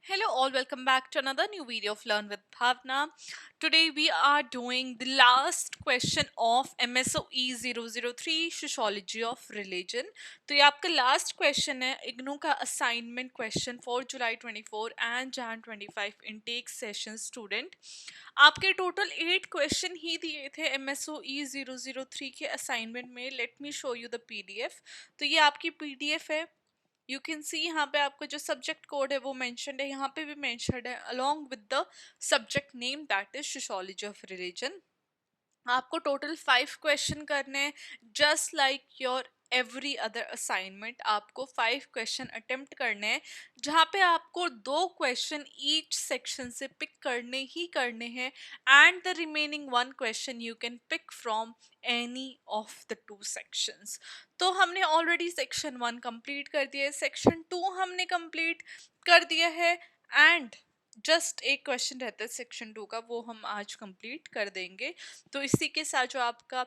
Hello all, welcome back to another new video of Learn with Bhavna. Today we are doing the last question of MSOE 003 Sociology of Religion. तो ये आपका last question है इग्नू का assignment question for July 24 and Jain 25 intake session student. आपके total 8 question ही दिए थे MSOE 003 के assignment में. Let me show you the PDF. तो ये आपकी PDF है. यू कैन सी यहाँ पे आपको जो सब्जेक्ट कोड है वो मेंशन्ड है, यहाँ पे भी मेंशन्ड है along with the subject name that is sociology of religion. आपको टोटल 5 क्वेश्चन करने हैं just like your every other assignment. आपको 5 क्वेश्चन अटेम्प्ट करने हैं जहाँ पे आपको 2 क्वेश्चन ईच सेक्शन से पिक करने ही करने हैं and the remaining 1 question you can pick from any of the 2 sections. तो हमने ऑलरेडी सेक्शन 1 कंप्लीट कर दिया है, सेक्शन 2 हमने कंप्लीट कर दिया है एंड जस्ट एक क्वेश्चन रहता है सेक्शन 2 का, वो हम आज कंप्लीट कर देंगे. तो इसी के साथ जो आपका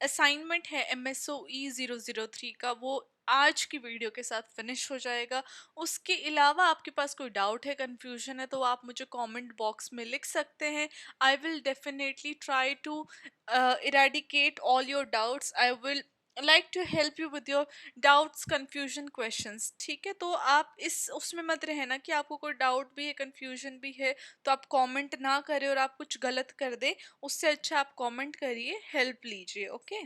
असाइनमेंट है MSOE 003 का वो आज की वीडियो के साथ फिनिश हो जाएगा. उसके अलावा आपके पास कोई डाउट है, कंफ्यूजन है, तो आप मुझे कमेंट बॉक्स में लिख सकते हैं. I will definitely try to eradicate all your doubts. I will like to help you with your doubts, confusion, questions. ठीक है, तो आप इस उसमें मत रहना कि आपको कोई डाउट भी है, कंफ्यूजन भी है, तो आप कमेंट ना करें और आप कुछ गलत कर दे. उससे अच्छा आप कमेंट करिए, हेल्प लीजिए. Okay.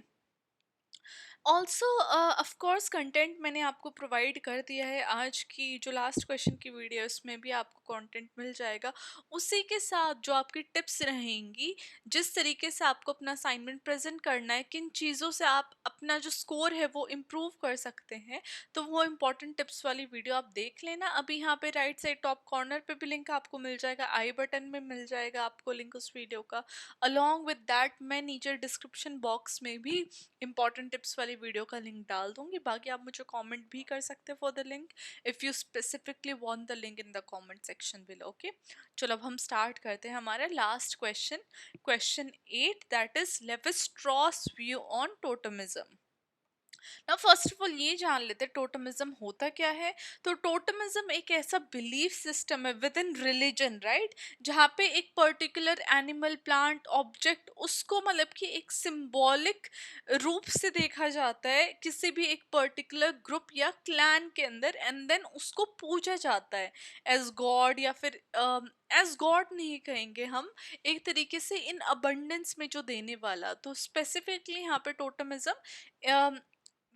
Also of course content मैंने आपको प्रोवाइड कर दिया है. आज की जो लास्ट क्वेश्चन की वीडियो है उसमें भी आपको कंटेंट मिल जाएगा. उसी के साथ जो आपकी टिप्स रहेंगी, जिस तरीके से आपको अपना असाइनमेंट प्रेजेंट करना है, किन चीज़ों से आप अपना जो स्कोर है वो इम्प्रूव कर सकते हैं, तो वो इम्पॉर्टेंट टिप्स वाली वीडियो आप देख लेना. अभी यहाँ पे राइट साइड टॉप कॉर्नर पे भी लिंक आपको मिल जाएगा, आई बटन में मिल जाएगा आपको लिंक उस वीडियो का. अलॉन्ग विद दैट मैं नीचे डिस्क्रिप्शन बॉक्स में भी इंपॉर्टेंट टिप्स वाली वीडियो का लिंक डाल दूंगी. बाकी आप मुझे कमेंट भी कर सकते हैं for the link if you specifically want the link in the comment section below. Okay, चलो अब हम स्टार्ट करते हैं हमारा last question, question 8, that is Levi Strauss view on totemism. ना फर्स्ट ऑफ ऑल ये जान लेते हैं टोटमिज्म होता क्या है. तो टोटमिज्म एक ऐसा बिलीफ सिस्टम है विद इन रिलीजन, राइट, जहाँ पे एक पर्टिकुलर एनिमल, प्लांट, ऑब्जेक्ट, उसको मतलब कि एक सिंबॉलिक रूप से देखा जाता है किसी भी एक पर्टिकुलर ग्रुप या क्लैन के अंदर एंड देन उसको पूजा जाता है एज गॉड, या फिर एज गॉड नहीं कहेंगे हम, एक तरीके से इन अबंडेंस में जो देने वाला. तो स्पेसिफिकली यहाँ पे टोटमिज्म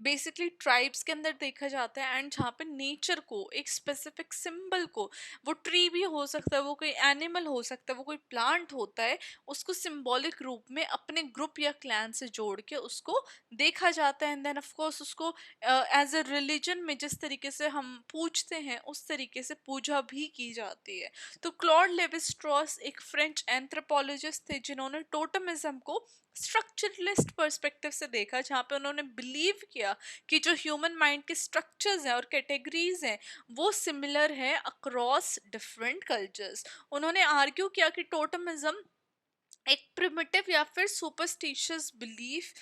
बेसिकली ट्राइब्स के अंदर देखा जाता है एंड जहाँ पे नेचर को, एक स्पेसिफिक सिंबल को, वो ट्री भी हो सकता है, वो कोई एनिमल हो सकता है, वो कोई प्लांट होता है, उसको सिंबॉलिक रूप में अपने ग्रुप या क्लैन से जोड़ के उसको देखा जाता है एंड देन ऑफ कोर्स उसको एज अ रिलीजन में जिस तरीके से हम पूजते हैं उस तरीके से पूजा भी की जाती है. तो क्लॉड लेवी स्ट्रॉस एक फ्रेंच एंथ्रोपोलॉजिस्ट थे जिन्होंने टोटमिज्म को स्ट्रक्चरलिस्ट पर्सपेक्टिव से देखा, जहाँ पे उन्होंने बिलीव किया कि जो ह्यूमन माइंड के स्ट्रक्चर्स हैं और कैटेगरीज हैं वो सिमिलर है अक्रॉस डिफरेंट कल्चर्स. उन्होंने आर्ग्यू किया कि टोटमिज्म एक प्रिमिटिव या फिर सुपरस्टिशियस बिलीफ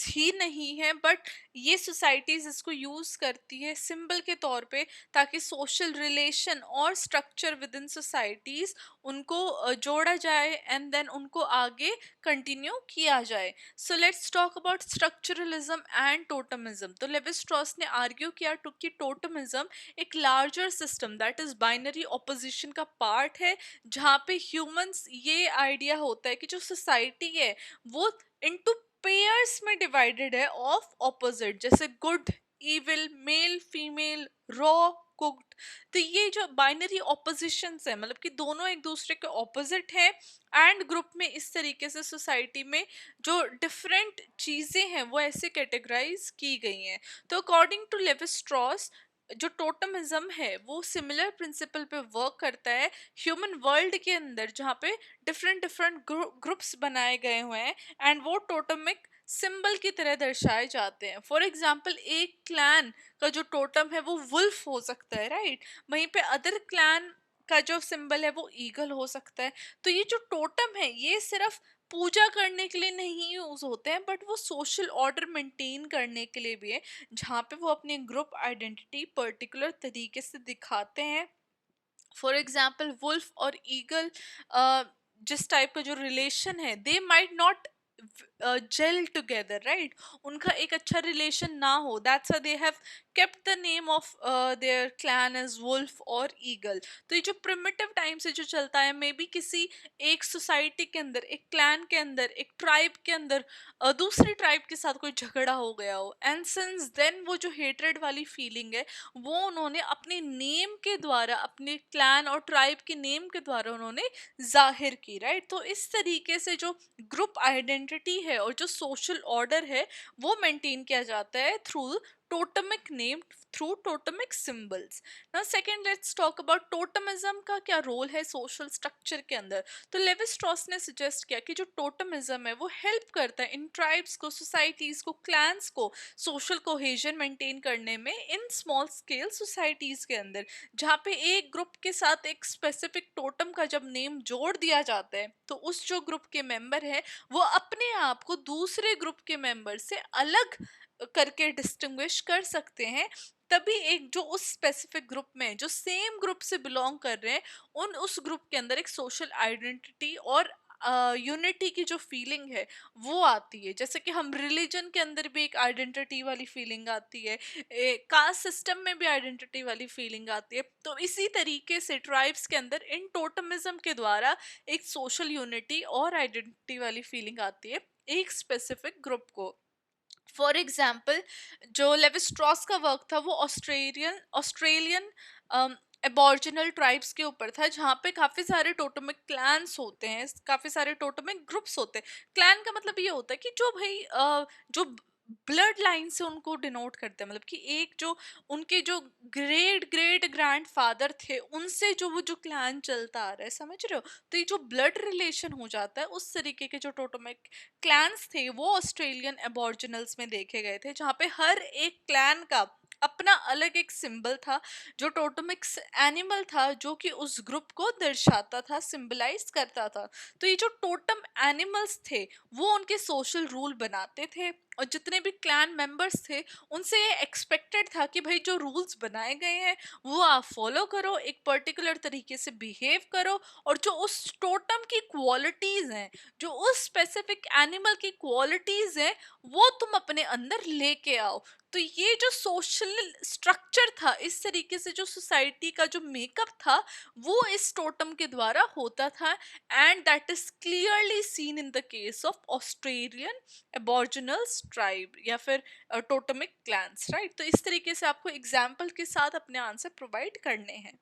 ही नहीं है, बट ये सोसाइटीज इसको यूज करती है सिंबल के तौर पे ताकि सोशल रिलेशन और स्ट्रक्चर विद इन सोसाइटीज उनको जोड़ा जाए एंड देन उनको आगे कंटिन्यू किया जाए. So let's talk about structuralism and totemism. तो लेवी स्ट्रॉस ने आर्ग्यू किया कि टोटमिज्म एक larger system that is binary opposition का पार्ट है, जहाँ पे ह्यूमंस, ये आइडिया होता है कि जो सोसाइटी है वो इनटू पेयर्स में डिवाइडेड है ऑफ ऑपोजिट, जैसे good, evil, male, female, raw, cooked. तो ये जो बाइनरी ऑपोजिशंस है, मतलब कि दोनों एक दूसरे के ऑपोजिट है एंड ग्रुप में इस तरीके से सोसाइटी में जो डिफरेंट चीज़ें हैं वो ऐसे कैटेगराइज की गई हैं. तो अकॉर्डिंग टू लेवी स्ट्रॉस जो टोटमिज्म है वो सिमिलर प्रिंसिपल पे वर्क करता है ह्यूमन वर्ल्ड के अंदर, जहाँ पे डिफरेंट डिफरेंट ग्रुप्स बनाए गए हुए हैं एंड वो टोटमिक सिंबल की तरह दर्शाए जाते हैं. फॉर एग्जाम्पल एक क्लैन का जो टोटम है वो वुल्फ हो सकता है, राइट, वहीं पे अदर क्लैन का जो सिंबल है वो ईगल हो सकता है. तो ये जो टोटम है ये सिर्फ पूजा करने के लिए नहीं यूज होते हैं, बट वो सोशल ऑर्डर मेंटेन करने के लिए भी है, जहाँ पे वो अपनी ग्रुप आइडेंटिटी पर्टिकुलर तरीके से दिखाते हैं फॉर एग्जाम्पल वुल्फ और ईगल, जिस टाइप का जो रिलेशन है, they might not gel together, right? उनका एक अच्छा रिलेशन ना हो, that's they have kept the name of their clan as wolf और ईगल। तो ये जो प्रिमिटिव टाइम से जो चलता है, मे बी किसी एक सोसाइटी के अंदर, एक क्लैन के अंदर, एक ट्राइब के अंदर दूसरी ट्राइब के साथ कोई झगड़ा हो गया हो, एंड सिंस देन वो जो हेट्रेड वाली फीलिंग है वो उन्होंने अपने नेम के द्वारा, अपने क्लैन और ट्राइब के नेम के द्वारा उन्होंने जाहिर की, राइट? तो इस तरीके से जो ग्रुप आइडेंटिटी है और जो सोशल ऑर्डर है वो मेंटेन किया जाता है through totemic name, through totemic symbols. Now second, let's talk about totemism का क्या रोल है सोशल स्ट्रक्चर के अंदर। तो लेवी स्ट्रॉस ने सजेस्ट किया कि जो टोटमिज्म है वो हेल्प करता है इन ट्राइब्स को, सोसाइटीज को, क्लैंस को सोशल कोहेजन मेंटेन करने में इन स्मॉल स्केल सोसाइटीज के अंदर, जहाँ पे एक ग्रुप के साथ एक स्पेसिफिक टोटम का जब नेम जोड़ दिया जाता है तो उस जो ग्रुप के मेंबर है वो अपने आप को दूसरे ग्रुप के मेंबर से अलग करके डिस्टिंग्विश कर सकते हैं। तभी एक जो उस स्पेसिफिक ग्रुप में जो सेम ग्रुप से बिलोंग कर रहे हैं, उन उस ग्रुप के अंदर एक सोशल आइडेंटिटी और यूनिटी की जो फीलिंग है वो आती है। जैसे कि हम रिलीजन के अंदर भी एक आइडेंटिटी वाली फीलिंग आती है, कास्ट सिस्टम में भी आइडेंटिटी वाली फीलिंग आती है, तो इसी तरीके से ट्राइब्स के अंदर इन टोटमिज्म के द्वारा एक सोशल यूनिटी और आइडेंटिटी वाली फीलिंग आती है एक स्पेसिफिक ग्रुप को। फॉर एग्जाम्पल, जो लेवी स्ट्रॉस का वर्क था वो ऑस्ट्रेलियन ऑस्ट्रेलियन एबॉर्जिनल ट्राइब्स के ऊपर था, जहाँ पे काफ़ी सारे टोटमिक क्लैंस होते हैं, काफ़ी सारे टोटमिक ग्रुप्स होते हैं। क्लैन का मतलब ये होता है कि जो भाई जो ब्लड लाइन से उनको डिनोट करते हैं, मतलब कि एक जो उनके जो ग्रेट ग्रेट ग्रैंड फादर थे उनसे जो वो जो क्लैन चलता आ रहा है, समझ रहे हो? तो ये जो ब्लड रिलेशन हो जाता है, उस तरीके के जो टोटमिक क्लैंस थे वो ऑस्ट्रेलियन एबॉर्जिनल्स में देखे गए थे, जहाँ पे हर एक क्लैन का अपना अलग एक सिंबल था, जो टोटमिक्स एनिमल था जो कि उस ग्रुप को दर्शाता था, सिंबलाइज करता था। तो ये जो टोटम एनिमल्स थे वो उनके सोशल रूल बनाते थे, और जितने भी क्लैन मेंबर्स थे उनसे ये एक्सपेक्टेड था कि भाई जो रूल्स बनाए गए हैं वो आप फॉलो करो, एक पर्टिकुलर तरीके से बिहेव करो, और जो उस टोटम की क्वालिटीज हैं, जो उस स्पेसिफिक एनिमल की क्वालिटीज हैं, वो तुम अपने अंदर लेके आओ। तो ये जो सोशल स्ट्रक्चर था, इस तरीके से जो सोसाइटी का जो मेकअप था वो इस टोटम के द्वारा होता था, and that is clearly seen in the case of Australian aboriginals tribe या फिर टोटमिक क्लैंस, राइट? तो इस तरीके से आपको एग्जाम्पल के साथ अपने आंसर प्रोवाइड करने हैं।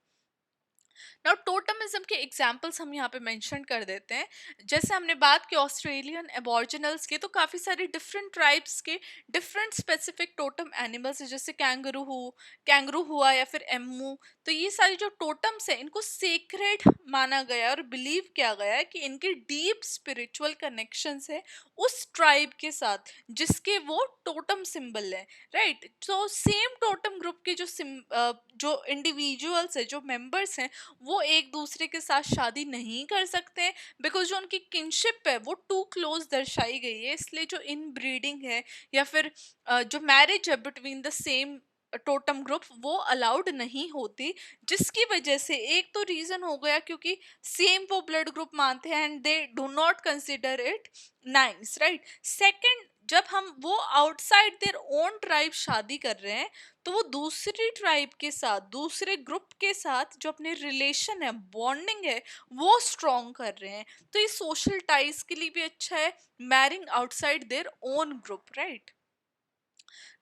नाउ टोटमिज्म के एग्जाम्पल्स हम यहाँ पे मेंशन कर देते हैं। जैसे हमने बात की ऑस्ट्रेलियन एबॉर्जिनल्स के, तो काफ़ी सारे डिफरेंट ट्राइब्स के डिफरेंट स्पेसिफिक टोटम एनिमल्स है, जैसे कैंगरू हुआ या फिर एमू। तो ये सारी जो टोटम्स है इनको सेक्रेड माना गया और बिलीव किया गया है कि इनके डीप स्पिरिचुअल कनेक्शंस है उस ट्राइब के साथ जिसके वो टोटम सिंबल है, राइट? तो सेम टोटम ग्रुप के जो इंडिविजुअल्स है, जो मेंबर्स हैं, वो एक दूसरे के साथ शादी नहीं कर सकते हैं, बिकॉज जो उनकी किनशिप है वो टू क्लोज दर्शाई गई है। इसलिए जो इन ब्रीडिंग है या फिर जो मैरिज है between the same totem group वो अलाउड नहीं होती, जिसकी वजह से एक तो रीजन हो गया क्योंकि सेम वो ब्लड ग्रुप मानते हैं and they do not consider it nice, right? Second, जब हम वो आउटसाइड देयर ओन ट्राइब शादी कर रहे हैं तो वो दूसरी ट्राइब के साथ, दूसरे ग्रुप के साथ जो अपने रिलेशन है, बॉन्डिंग है, वो स्ट्रॉन्ग कर रहे हैं। तो ये सोशल टाइज के लिए भी अच्छा है, marrying outside their own group, right?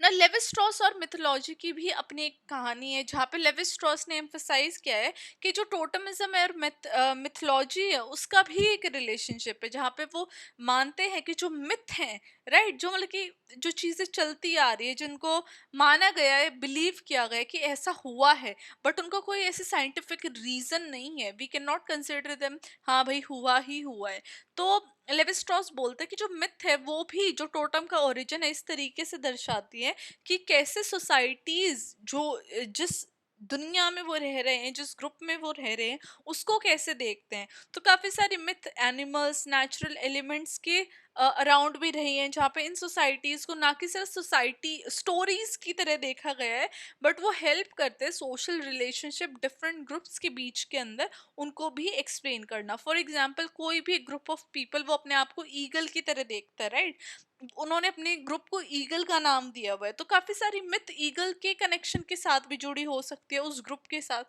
ना लेवी स्ट्रॉस और मिथोलॉजी की भी अपनी एक कहानी है, जहाँ पे लेवी स्ट्रॉस ने एम्फसाइज किया है कि जो टोटमिज्म है और मिथोलॉजी है उसका भी एक रिलेशनशिप है, जहाँ पे वो मानते हैं कि जो मिथ हैं, राइट, जो मतलब कि जो चीज़ें चलती आ रही है, जिनको माना गया है, बिलीव किया गया है कि ऐसा हुआ है, बट उनका कोई ऐसे साइंटिफिक रीजन नहीं है, we can not consider them, हाँ भाई हुआ ही हुआ है। तो लेवी स्ट्रॉस बोलते हैं कि जो मिथ है वो भी जो टोटम का ओरिजिन है इस तरीके से दर्शाती है कि कैसे सोसाइटीज जो जिस दुनिया में वो रह रहे हैं, जिस ग्रुप में वो रह रहे हैं, उसको कैसे देखते हैं। तो काफी सारे मिथ एनिमल्स, नेचुरल एलिमेंट्स के अराउंड भी रही हैं, जहाँ पे इन सोसाइटीज़ को ना कि सिर्फ सोसाइटी स्टोरीज की तरह देखा गया है, बट वो हेल्प करते हैं सोशल रिलेशनशिप डिफरेंट ग्रुप्स के बीच के अंदर उनको भी एक्सप्लेन करना। फॉर एग्जाम्पल, कोई भी ग्रुप ऑफ पीपल वो अपने आप को ईगल की तरह देखता है, राइट? उन्होंने अपने ग्रुप को ईगल का नाम दिया हुआ है, तो काफी सारी मिथ ईगल के कनेक्शन के साथ भी जुड़ी हो सकती है उस ग्रुप के साथ।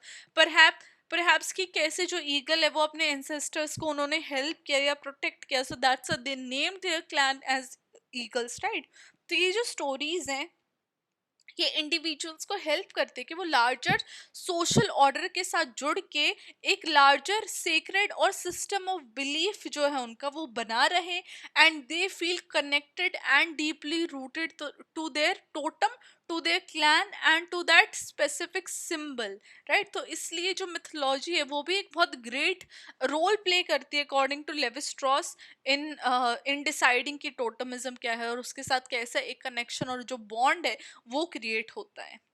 परहैप्स कि कैसे जो ईगल है वो अपने एंसेस्टर्स को उन्होंने हेल्प किया या प्रोटेक्ट किया, so that's they named their clan as eagles, right? तो ये जो स्टोरीज हैं ये इंडिविजुअल्स को हेल्प करते हैं कि वो लार्जर सोशल ऑर्डर के साथ जुड़ के एक लार्जर सेक्रेड और सिस्टम ऑफ बिलीफ जो है उनका वो बना रहे, and they feel connected and deeply rooted to their totem, to their clan and to that specific symbol, right? तो इसलिए जो मिथोलॉजी है वो भी एक बहुत ग्रेट रोल प्ले करती है according to Levi Strauss in in deciding कि टोटमिज्म क्या है और उसके साथ कैसा एक कनेक्शन और जो बॉन्ड है वो क्रिएट होता है।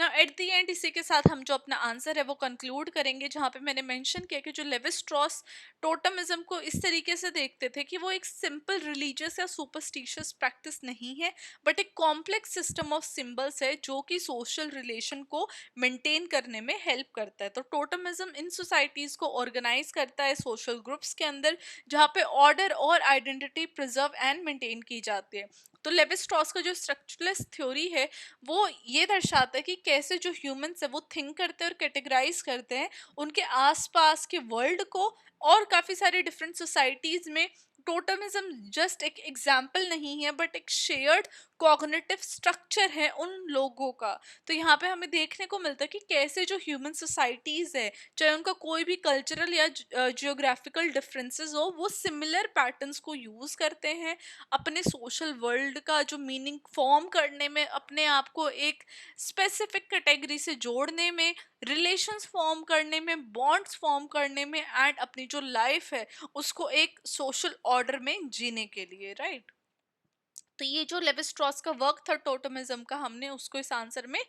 ना एट द एंड इसी के साथ हम जो अपना आंसर है वो कंक्लूड करेंगे, जहाँ पे मैंने मेंशन किया कि जो लेवी स्ट्रॉस टोटमिज्म को इस तरीके से देखते थे कि वो एक सिंपल रिलीजियस या सुपरस्टिशियस प्रैक्टिस नहीं है, बट एक कॉम्प्लेक्स सिस्टम ऑफ सिंबल्स है जो कि सोशल रिलेशन को मेंटेन करने में हेल्प करता है। तो टोटमिज्म इन सोसाइटीज को ऑर्गेनाइज करता है सोशल ग्रुप्स के अंदर, जहाँ पे ऑर्डर और आइडेंटिटी प्रिजर्व एंड मेंटेन की जाती है। तो लेवी स्ट्रॉस का जो स्ट्रक्चरलेस थ्योरी है वो ये दर्शाता है कि कैसे जो ह्यूमंस है वो थिंक करते हैं और कैटेगराइज करते हैं उनके आसपास के वर्ल्ड को, और काफ़ी सारी डिफरेंट सोसाइटीज़ में टोटमिज्म जस्ट एक एग्जाम्पल नहीं है बट एक शेयर्ड कॉग्निटिव स्ट्रक्चर है उन लोगों का। तो यहाँ पे हमें देखने को मिलता है कि कैसे जो ह्यूमन सोसाइटीज़ है, चाहे उनका कोई भी कल्चरल या जियोग्राफिकल डिफरेंसेस हो, वो सिमिलर पैटर्न्स को यूज़ करते हैं अपने सोशल वर्ल्ड का जो मीनिंग फॉर्म करने में, अपने आप को एक स्पेसिफिक कैटेगरी से जोड़ने में, रिलेशंस फॉर्म करने में, बॉन्ड्स फॉर्म करने में, एंड अपनी जो लाइफ है उसको एक सोशल ऑर्डर में जीने के लिए, राइट? तो ये जो लेवी स्ट्रॉस का वर्क था टोटमिज्म का, हमने उसको इस आंसर में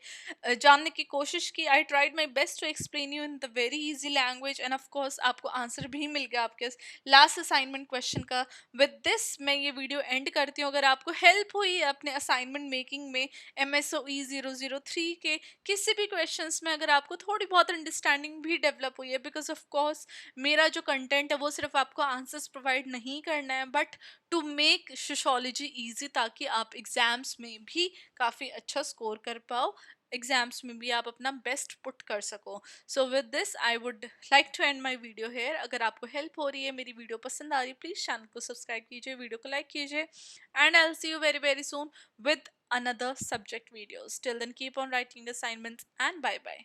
जानने की कोशिश की। I tried my best to explain you in the very easy language, and of course आपको आंसर भी मिल गया आपके लास्ट असाइनमेंट क्वेश्चन का। विद दिस मैं ये वीडियो एंड करती हूँ। अगर आपको हेल्प हुई है अपने असाइनमेंट मेकिंग में MSOE 003 के किसी भी क्वेश्चंस में, अगर आपको थोड़ी बहुत अंडरस्टैंडिंग भी डेवलप हुई है, बिकॉज ऑफ कोर्स मेरा जो कंटेंट है वो सिर्फ आपको आंसर्स प्रोवाइड नहीं करना है, but to make sociology easy, ताकि आप एग्जाम्स में भी काफ़ी अच्छा स्कोर कर पाओ, एग्जाम्स में भी आप अपना बेस्ट पुट कर सको। So with this I would like to end my video here. अगर आपको हेल्प हो रही है, मेरी वीडियो पसंद आ रही है, प्लीज़ चैनल को सब्सक्राइब कीजिए, वीडियो को लाइक कीजिए, and I will see you very very soon with another subject videos. Till then, keep on writing assignments and bye bye.